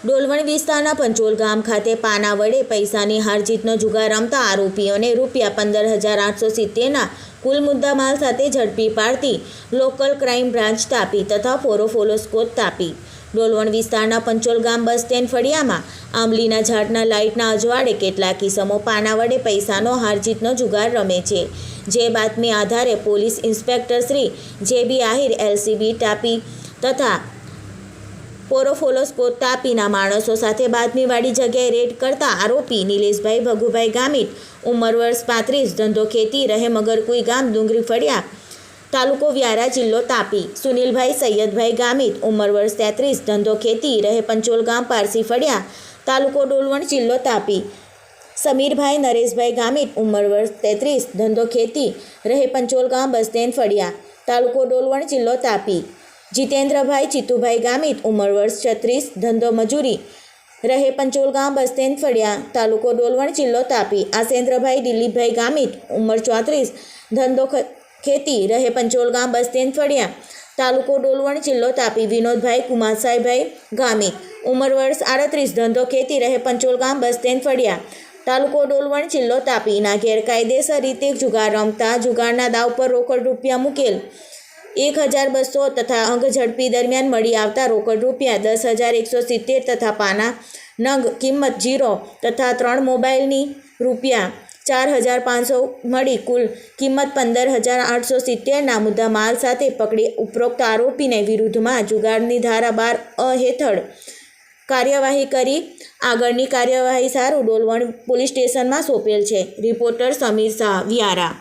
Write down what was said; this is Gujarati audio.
ડોલવણ વિસ્તારના પંચોલ ગામ ખાતે પાના વડે પૈસાની હારજીતનો જુગાર રમતા આરોપીઓને ₹15,870ના કુલ મુદ્દામાલ સાથે ઝડપી પાડતી લોકલ ક્રાઇમ બ્રાન્ચ તાપી તથા ફોરો સ્કોડ તાપી. ડોલવણ વિસ્તારના પંચોલ ગામ બસ સ્ટેન્ડ ફળિયામાં આંબલીના ઝાડના લાઇટના અજવાળે કેટલાક ઇસમો પાના વડે પૈસાનો હારજીતનો જુગાર રમે છે. જે બાતમી આધારે police inspector Shri J B. Ahir LCB Tapi તથા ફોરો સ્કોડ તાપીના માણસો સાથે બાતમીવાળી જગ્યાએ રેડ કરતા આરોપી નિલેશભાઈ ભગુભાઈ ગામિત ઉંમર વર્ષ 35 ધંધો ખેતી રહે મગરકુઈ ગામ ડુંગરી ફળિયા તાલુકો વ્યારા જિલ્લો તાપી. સુનિલભાઈ સૈયદભાઈ ગામિત ઉંમર વર્ષ 33 ધંધો ખેતી રહે પંચોલ ગામ પારસી ફળિયા તાલુકો ડોલવણ જિલ્લો તાપી. સમીરભાઈ નરેશભાઈ ગામિત ઉંમર વર્ષ 33 ધંધો ખેતી રહે પંચોલ ગામ બસ સ્ટેન્ડ ફળિયા તાલુકો ડોલવણ જિલ્લો તાપી. જીતેન્દ્રભાઈ ચિતુભાઈ ગામિત ઉંમર વર્ષ 36 ધંધો મજૂરી રહે પંચોલ ગામ બસ સ્ટેન્ડ ફળિયા તાલુકો ડોલવણ જિલ્લો તાપી. આસેન્દ્રભાઈ દિલીપભાઈ ગામિત ઉંમર 34 ધંધો ખેતી રહે પંચોલ ગામ બસ સ્ટેન્ડ ફળિયા તાલુકો ડોલવણ જિલ્લો તાપી. વિનોદભાઈ કુમારસાઈભાઈ ગામિત ઉંમર વર્ષ 38 ધંધો ખેતી રહે પંચોલ ગામ બસ સ્ટેન્ડ ફળિયા તાલુકો ડોલવણ જિલ્લો તાપીના ગેરકાયદેસર રીતે જુગાર રમતા જુગારના દાવ પર રોકડ રૂપિયા મૂકેલ 1,200 તથા અંગ ઝડપી દરમિયાન મળી આવતા રોકડ રૂપિયા 10,170 તથા પાના નંગ કિંમત 0 તથા 3 મોબાઈલની રૂપિયા 4,500 મળી કુલ કિંમત 15,870ના મુદ્દા માલ સાથે પકડી ઉપરોક્ત આરોપીને વિરુદ્ધમાં જુગારની ધારા 12A હેઠળ કાર્યવાહી કરી આગળની કાર્યવાહી સારું ડોલવણ પોલીસ સ્ટેશનમાં સોંપેલ છે. રિપોર્ટર સમીર શાહ, વ્યારા.